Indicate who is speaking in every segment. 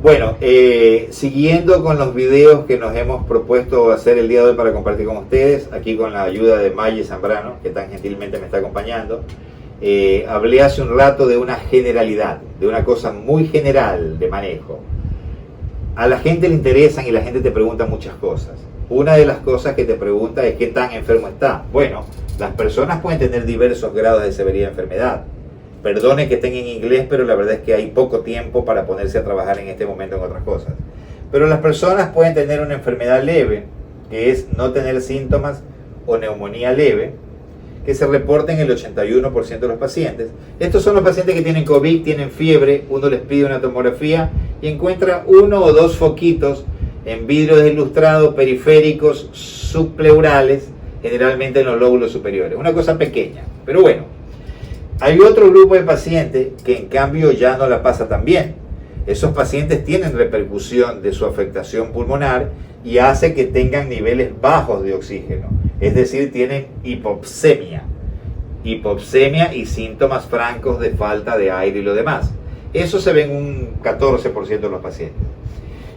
Speaker 1: Bueno, siguiendo con los videos que nos hemos propuesto hacer el día de hoy para compartir con ustedes, aquí con la ayuda de Maggie Zambrano, que tan gentilmente me está acompañando, hablé hace un rato de una generalidad, de una cosa muy general de manejo. A la gente le interesan y la gente te pregunta muchas cosas. Una de las cosas que te pregunta es qué tan enfermo está. Bueno, las personas pueden tener diversos grados de severidad de enfermedad. Perdone que estén en inglés, pero la verdad es que hay poco tiempo para ponerse a trabajar en este momento en otras cosas. Pero las personas pueden tener una enfermedad leve, que es no tener síntomas o neumonía leve, que se reporta en el 81% de los pacientes. Estos son los pacientes que tienen COVID, tienen fiebre, uno les pide una tomografía y encuentra 1 o 2 foquitos en vidrio desilustrado, periféricos, subpleurales, generalmente en los lóbulos superiores. Una cosa pequeña, pero bueno. Hay otro grupo de pacientes que en cambio ya no la pasa tan bien. Esos pacientes tienen repercusión de su afectación pulmonar y hace que tengan niveles bajos de oxígeno. Es decir, tienen hipoxemia. Hipoxemia y síntomas francos de falta de aire y lo demás. Eso se ve en un 14% de los pacientes.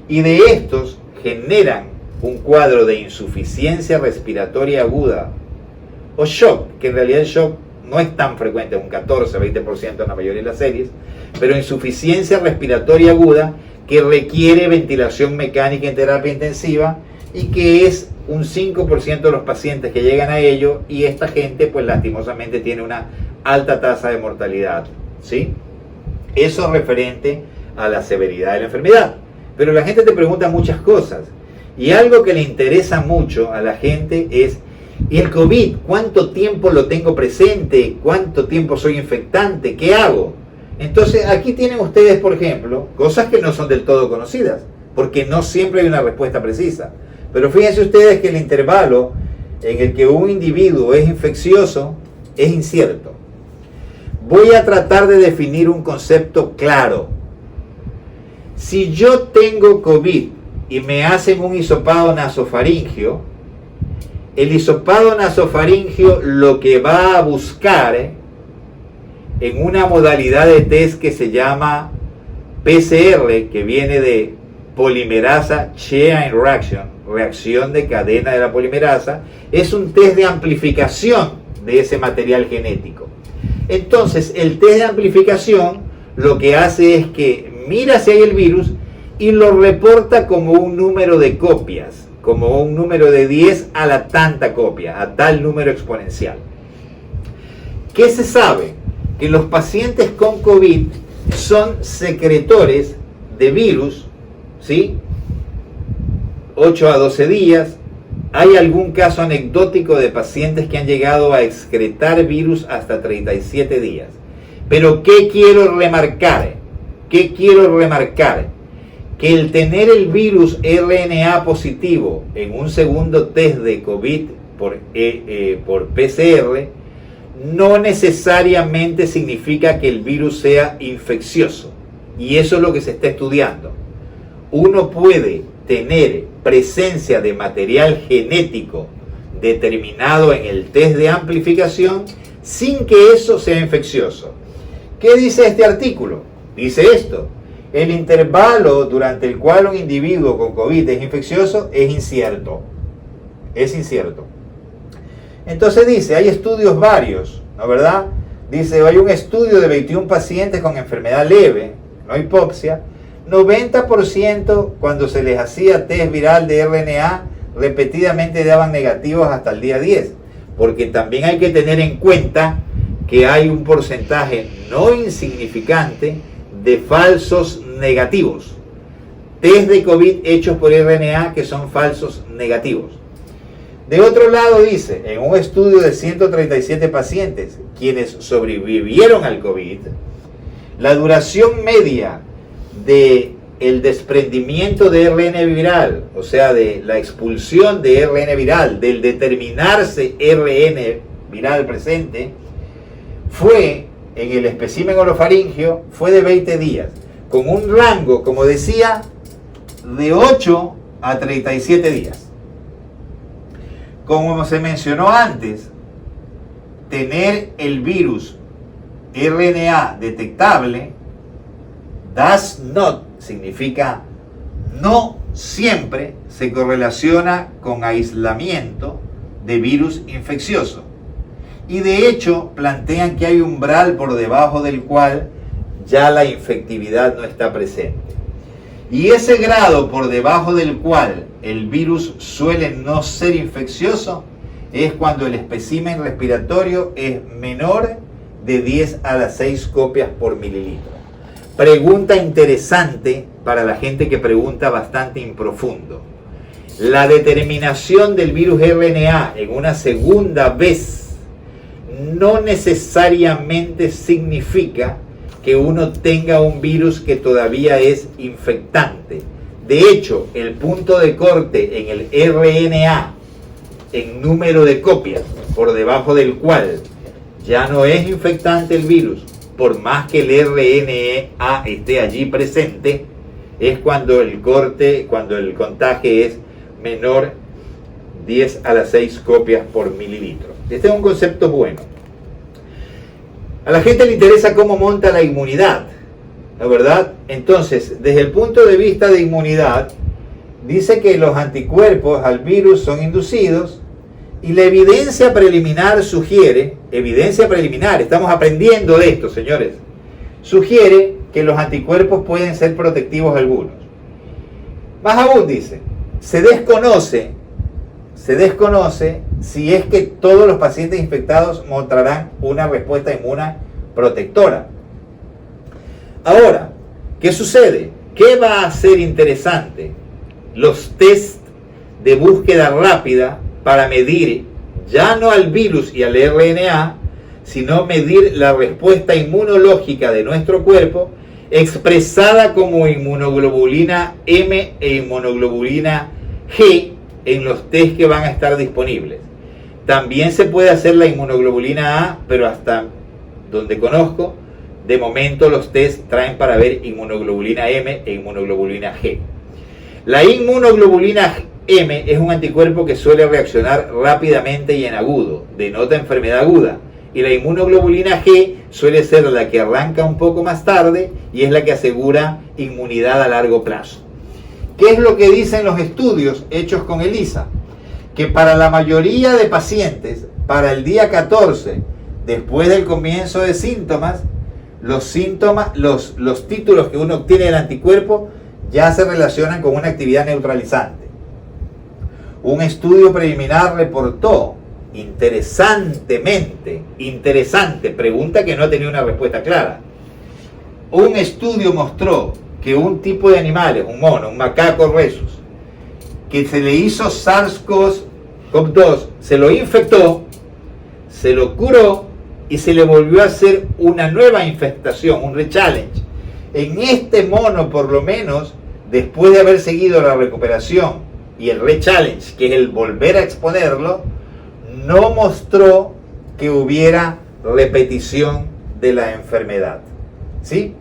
Speaker 1: Y de estos generan un cuadro de insuficiencia respiratoria aguda o shock, que en realidad el shock no es tan frecuente, un 14-20% en la mayoría de las series, pero insuficiencia respiratoria aguda que requiere ventilación mecánica en terapia intensiva y que es un 5% de los pacientes que llegan a ello, y esta gente pues lastimosamente tiene una alta tasa de mortalidad, ¿sí? Eso referente a la severidad de la enfermedad. Pero la gente te pregunta muchas cosas y algo que le interesa mucho a la gente es: ¿y el COVID? ¿Cuánto tiempo lo tengo presente? ¿Cuánto tiempo soy infectante? ¿Qué hago? Entonces aquí tienen ustedes, por ejemplo, cosas que no son del todo conocidas, porque no siempre hay una respuesta precisa. Pero fíjense ustedes que el intervalo en el que un individuo es infeccioso es incierto. Voy a tratar de definir un concepto claro. Si yo tengo COVID y me hacen un hisopado nasofaringio, el hisopado nasofaringio lo que va a buscar en una modalidad de test que se llama PCR, que viene de polimerasa chain reaction, reacción de cadena de la polimerasa, es un test de amplificación de ese material genético. Entonces, el test de amplificación lo que hace es que mira si hay el virus y lo reporta como un número de copias, como un número de 10 a la tanta copia, a tal número exponencial. ¿Qué se sabe? Que los pacientes con COVID son secretores de virus, ¿sí? 8 a 12 días. Hay algún caso anecdótico de pacientes que han llegado a excretar virus hasta 37 días. Pero ¿qué quiero remarcar? ¿Qué quiero remarcar? Que el tener el virus RNA positivo en un segundo test de COVID por PCR no necesariamente significa que el virus sea infeccioso. Y eso es lo que se está estudiando. Uno puede tener presencia de material genético determinado en el test de amplificación sin que eso sea infeccioso. ¿Qué dice este artículo? Dice esto: el intervalo durante el cual un individuo con COVID es infeccioso es incierto. Es incierto. Entonces dice, hay estudios varios, ¿no verdad? Dice, hay un estudio de 21 pacientes con enfermedad leve, no hipoxia. 90% cuando se les hacía test viral de RNA repetidamente daban negativos hasta el día 10. Porque también hay que tener en cuenta que hay un porcentaje no insignificante de falsos negativos. Test de COVID hechos por RNA que son falsos negativos. De otro lado dice, en un estudio de 137 pacientes, quienes sobrevivieron al COVID, la duración media de el desprendimiento de RN viral, o sea, de la expulsión de RN viral, del determinarse RN viral presente, fue en el espécimen orofaringio, fue de 20 días, con un rango, como decía, de 8 a 37 días. Como se mencionó antes, tener el virus RNA detectable does not significa no siempre se correlaciona con aislamiento de virus infeccioso. Y de hecho plantean que hay un umbral por debajo del cual ya la infectividad no está presente. Y ese grado por debajo del cual el virus suele no ser infeccioso es cuando el espécimen respiratorio es menor de 10 a la 6 copias por mililitro. Pregunta interesante para la gente que pregunta bastante improfundo. La determinación del virus RNA en una segunda vez no necesariamente significa que uno tenga un virus que todavía es infectante. De hecho, el punto de corte en el RNA, en número de copias, por debajo del cual ya no es infectante el virus, por más que el RNA esté allí presente, es cuando el contagio es menor 10 a la 6 copias por mililitro. Este es un concepto bueno. A la gente le interesa cómo monta la inmunidad, ¿no es verdad? Entonces, desde el punto de vista de inmunidad, dice que los anticuerpos al virus son inducidos y la evidencia preliminar sugiere, estamos aprendiendo de esto, señores, sugiere que los anticuerpos pueden ser protectivos algunos. Más aún dice, se desconoce si es que todos los pacientes infectados mostrarán una respuesta inmune protectora. Ahora, ¿qué sucede? ¿Qué va a ser interesante? Los test de búsqueda rápida para medir ya no al virus y al RNA, sino medir la respuesta inmunológica de nuestro cuerpo expresada como inmunoglobulina M e inmunoglobulina G en los test que van a estar disponibles. También se puede hacer la inmunoglobulina A, pero hasta donde conozco, de momento los test traen para ver inmunoglobulina M e inmunoglobulina G. La inmunoglobulina M es un anticuerpo que suele reaccionar rápidamente y en agudo, denota enfermedad aguda. Y la inmunoglobulina G suele ser la que arranca un poco más tarde y es la que asegura inmunidad a largo plazo. ¿Qué es lo que dicen los estudios hechos con ELISA? Que para la mayoría de pacientes, para el día 14, después del comienzo de síntomas, los títulos que uno obtiene del anticuerpo ya se relacionan con una actividad neutralizante. Un estudio preliminar reportó, interesante, pregunta que no tenía una respuesta clara. Un estudio mostró que un tipo de animales, un mono, un macaco rhesus, que se le hizo SARS-CoV-2, se lo infectó, se lo curó y se le volvió a hacer una nueva infestación, un rechallenge. En este mono, por lo menos, después de haber seguido la recuperación y el rechallenge, que es el volver a exponerlo, no mostró que hubiera repetición de la enfermedad. ¿Sí?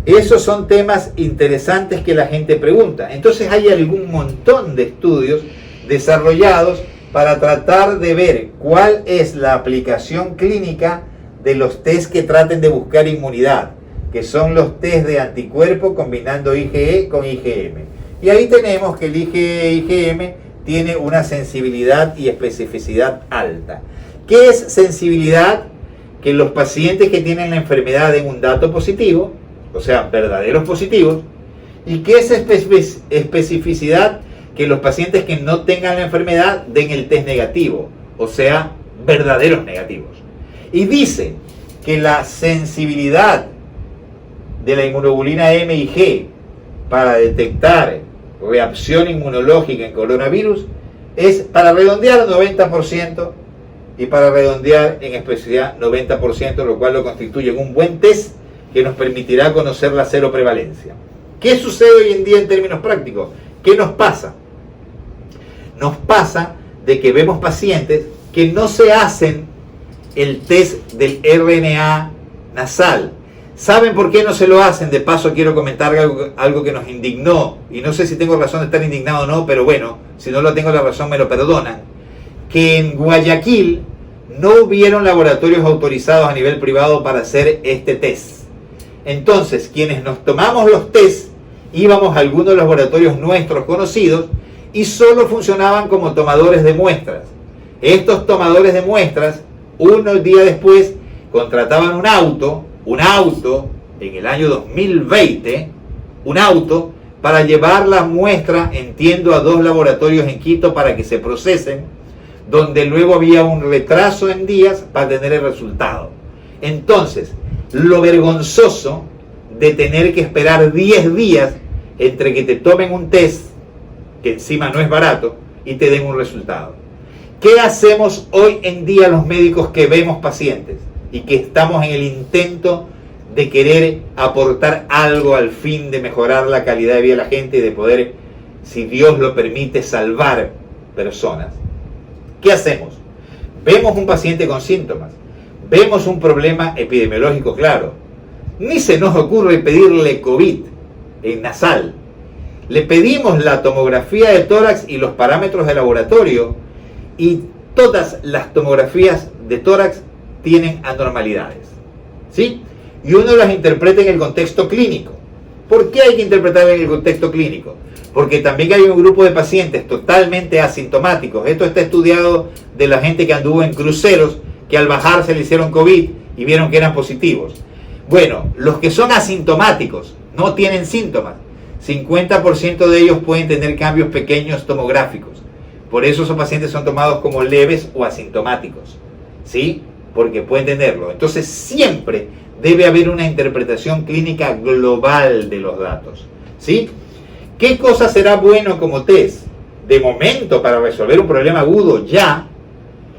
Speaker 1: Esos son temas interesantes que la gente pregunta. Entonces hay algún montón de estudios desarrollados para tratar de ver cuál es la aplicación clínica de los test que traten de buscar inmunidad, que son los test de anticuerpo combinando IgE con IgM. Y ahí tenemos que el IgE-IgM tiene una sensibilidad y especificidad alta. ¿Qué es sensibilidad? Que los pacientes que tienen la enfermedad den un dato positivo, o sea, verdaderos positivos. ¿Y qué es especificidad? Que los pacientes que no tengan la enfermedad den el test negativo, o sea, verdaderos negativos. Y dice que la sensibilidad de la inmunoglobulina M y G para detectar reacción inmunológica en coronavirus es, para redondear, 90% y para redondear en especialidad 90%, lo cual lo constituye un buen test que nos permitirá conocer la cero prevalencia. ¿Qué sucede hoy en día en términos prácticos? ¿Qué nos pasa? Nos pasa de que vemos pacientes que no se hacen el test del RNA nasal. ¿Saben por qué no se lo hacen? De paso quiero comentar algo que nos indignó, y no sé si tengo razón de estar indignado o no, pero bueno, si no lo tengo la razón me lo perdonan, que en Guayaquil no hubieron laboratorios autorizados a nivel privado para hacer este test. Entonces, quienes nos tomamos los test, íbamos a algunos laboratorios nuestros conocidos y solo funcionaban como tomadores de muestras. Estos tomadores de muestras, unos días después, contrataban un auto en el año 2020, un auto para llevar la muestra, entiendo, a 2 laboratorios en Quito para que se procesen, donde luego había un retraso en días para tener el resultado. Entonces, lo vergonzoso de tener que esperar 10 días entre que te tomen un test, que encima no es barato, y te den un resultado. ¿Qué hacemos hoy en día los médicos que vemos pacientes y que estamos en el intento de querer aportar algo al fin de mejorar la calidad de vida de la gente y de poder, si Dios lo permite, salvar personas? ¿Qué hacemos? Vemos un paciente con síntomas, vemos un problema epidemiológico claro, ni se nos ocurre pedirle COVID en nasal. Le pedimos la tomografía de tórax y los parámetros de laboratorio, y todas las tomografías de tórax tienen anormalidades, ¿sí? Y uno las interpreta en el contexto clínico. ¿Por qué hay que interpretar en el contexto clínico? Porque también hay un grupo de pacientes totalmente asintomáticos. Esto está estudiado de la gente que anduvo en cruceros, que al bajar se le hicieron COVID y vieron que eran positivos. Bueno, los que son asintomáticos, no tienen síntomas, 50% de ellos pueden tener cambios pequeños tomográficos. Por eso esos pacientes son tomados como leves o asintomáticos, ¿sí? Porque pueden tenerlo. Entonces siempre debe haber una interpretación clínica global de los datos, ¿sí? ¿Qué cosa será bueno como test? De momento, para resolver un problema agudo ya,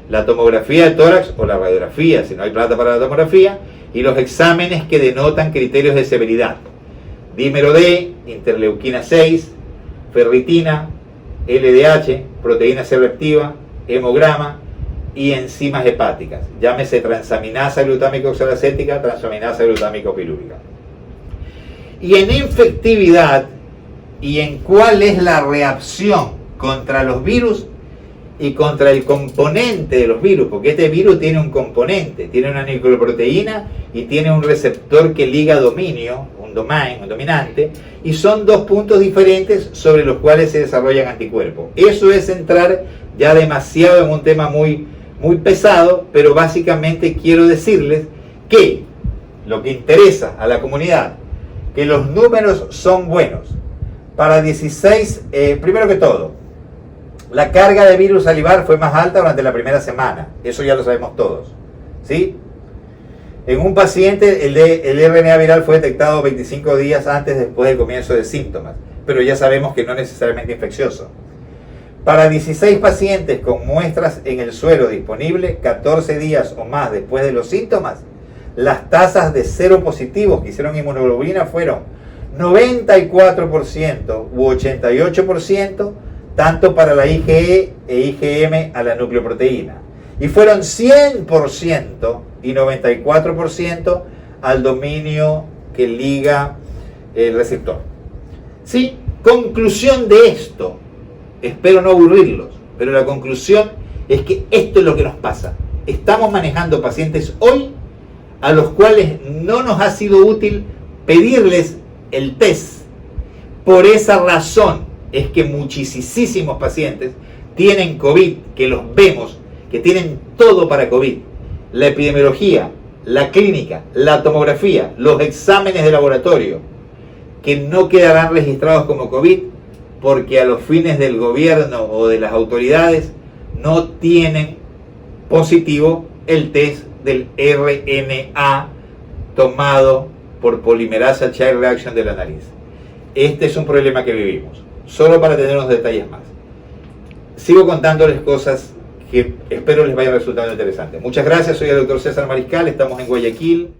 Speaker 1: la tomografía de tórax o la radiografía, si no hay plata para la tomografía, y los exámenes que denotan criterios de severidad. Dímero D, interleuquina 6, ferritina, LDH, proteína C reactiva, hemograma y enzimas hepáticas. Llámese transaminasa glutámica oxalacética, transaminasa glutámica pilúrica. Y en infectividad y en cuál es la reacción contra los virus y contra el componente de los virus, porque este virus tiene un componente, tiene una nucleoproteína y tiene un receptor que liga dominio, un dominante, y son 2 puntos diferentes sobre los cuales se desarrollan anticuerpos. Eso es entrar ya demasiado en un tema muy pesado, pero básicamente quiero decirles que lo que interesa a la comunidad, que los números son buenos. Para 16, primero que todo, la carga de virus salivar fue más alta durante la primera semana, eso ya lo sabemos todos, ¿sí? En un paciente el RNA viral fue detectado 25 días antes después del comienzo de síntomas, pero ya sabemos que no necesariamente infeccioso. Para 16 pacientes con muestras en el suero disponible 14 días o más después de los síntomas, las tasas de cero positivos que hicieron inmunoglobulina fueron 94% u 88%, tanto para la IgE e IgM a la nucleoproteína, y fueron 100% y 94% al dominio que liga el receptor. Sí, conclusión de esto, espero no aburrirlos, pero la conclusión es que esto es lo que nos pasa. Estamos manejando pacientes hoy a los cuales no nos ha sido útil pedirles el test. Por esa razón es que muchísimos pacientes tienen COVID, que los vemos, que tienen todo para COVID. La epidemiología, la clínica, la tomografía, los exámenes de laboratorio, que no quedarán registrados como COVID porque a los fines del gobierno o de las autoridades no tienen positivo el test del RNA tomado por polimerasa chain reaction de la nariz. Este es un problema que vivimos. Solo para tener unos detalles más. Sigo contándoles cosas que espero les vaya resultando interesantes. Muchas gracias, soy el doctor César Mariscal, estamos en Guayaquil.